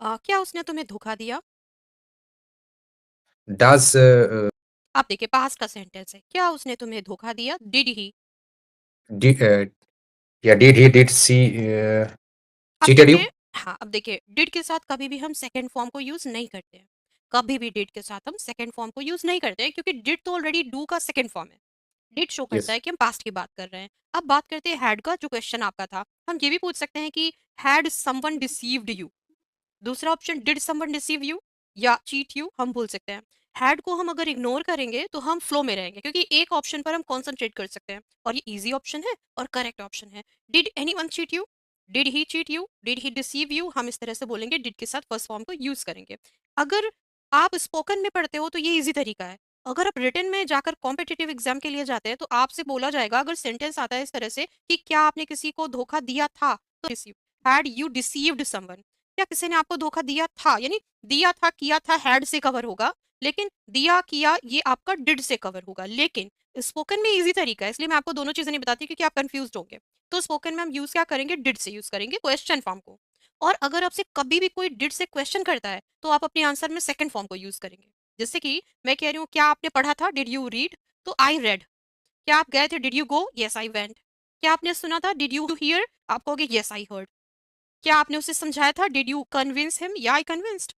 क्या उसने तुम्हें धोखा दिया? Does आप देखिए पास्ट का सेंटेंस है, क्या उसने तुम्हें धोखा दिया? Did he. did yeah did she अब cheated you? देखिए, हाँ अब देखिए डिड के साथ कभी भी हम सेकंड फॉर्म को यूज नहीं करते हैं। कभी भी डिड के साथ हम सेकंड फॉर्म को यूज नहीं करते हैं, क्योंकि डिड तो ऑलरेडी डू का सेकंड फॉर्म है। डिड शो करता Yes. है कि हम पास्ट की बात कर रहे हैं। अब बात करते हैं हैड का, जो क्वेश्चन आपका था। हम ये भी पूछ सकते हैं कि हैड समवन डिसीव्ड यू। दूसरा option did someone deceive you या चीट यू हम बोल सकते हैं। हैड को हम अगर इग्नोर करेंगे तो हम फ्लो में रहेंगे, क्योंकि एक ऑप्शन पर हम कॉन्सेंट्रेट कर सकते हैं और ये इजी ऑप्शन है और करेक्ट ऑप्शन है। Did anyone cheat you? Did he cheat you? Did he deceive you? हम इस तरह से बोलेंगे, डिड के साथ फर्स्ट फॉर्म को यूज करेंगे। अगर आप स्पोकन में पढ़ते हो तो ये इजी तरीका है। अगर आप रिटन में जाकर कॉम्पिटिटिव एग्जाम के लिए जाते हैं तो आपसे बोला जाएगा, अगर सेंटेंस आता है इस तरह से कि क्या आपने किसी को धोखा दिया था, तो हैड यू डिसीव्ड समवन? क्या किसी ने आपको धोखा दिया था, यानी दिया था किया था हैड से कवर होगा, लेकिन दिया किया ये आपका डिड से कवर होगा। लेकिन स्पोकन में इजी तरीका है, इसलिए मैं आपको दोनों चीजें नहीं बताती क्योंकि आप कंफ्यूज होंगे। तो स्पोकन में हम यूज क्या करेंगे? डिड से यूज करेंगे क्वेश्चन फॉर्म को। और अगर आपसे कभी भी कोई डिड से क्वेश्चन करता है तो आप अपने आंसर में सेकंड फॉर्म को यूज करेंगे। जैसे कि मैं कह रही हूँ क्या आपने पढ़ा था? Did you read? तो आई रेड। क्या आप गए थे? Did you go? Yes I went. क्या आपने सुना था? Did you here? आप कहोगे यस आई हर्ड। क्या आपने उसे समझाया था? Did you convince him? या आई कन्विंस्ड।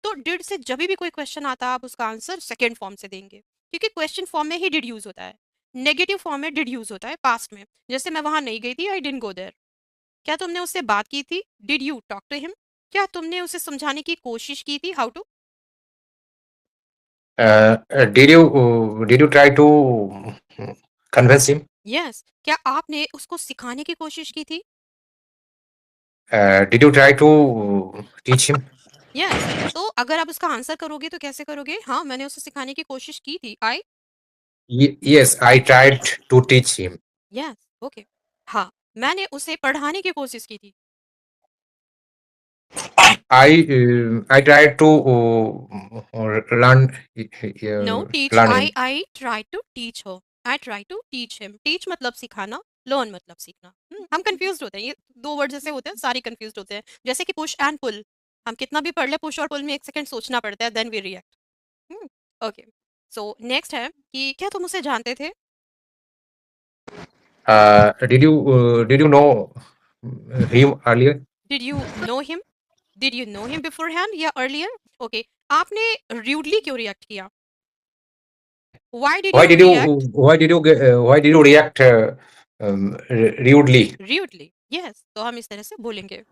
तो डिड से जब भी कोई क्वेश्चन आता है आप उसका आंसर सेकेंड फॉर्म से देंगे, क्योंकि क्वेश्चन फॉर्म में ही डिड यूज होता है। नेगेटिव फॉर्म में डिड यूज होता है पास्ट में। जैसे मैं वहां नहीं गई थी, आई डिडंट गो देयर। क्या तुमने उससे बात की थी? Did you talk to him? क्या तुमने उसे समझाने की कोशिश की थी? How to? Did you try to convince him? Yes. क्या आपने उसको सिखाने की कोशिश की थी? Did you try to teach him? Yes. तो अगर आप उसका आंसर करोगे तो कैसे करोगे? हाँ मैंने उसे सिखाने की कोशिश की थी, आई। Yes, I tried to teach him. Yes. Okay. हाँ मैंने उसे पढ़ाने की कोशिश की थी। I tried to learn no teach, learn I him. I try to teach हो। I try to teach him. Teach मतलब सिखाना, लर्न मतलब सीखना। हम कंफ्यूज होते हैं, ये दो वर्ड जैसे होते हैं सारे कंफ्यूज होते हैं। जैसे कि पुश एंड पुल, हम कितना भी पढ़ ले पुश और पुल में एक सेकंड सोचना पड़ता है, then we react. Okay. So next है कि क्या तुम उसे जानते थे? Did you know him earlier? Did you know him? Did you know him before hand या अर्लियर? ओके। आपने रूडली क्यों रिएक्ट किया? Why did you react Why did you react rudely? rudely? Yes, तो हम इस तरह से बोलेंगे।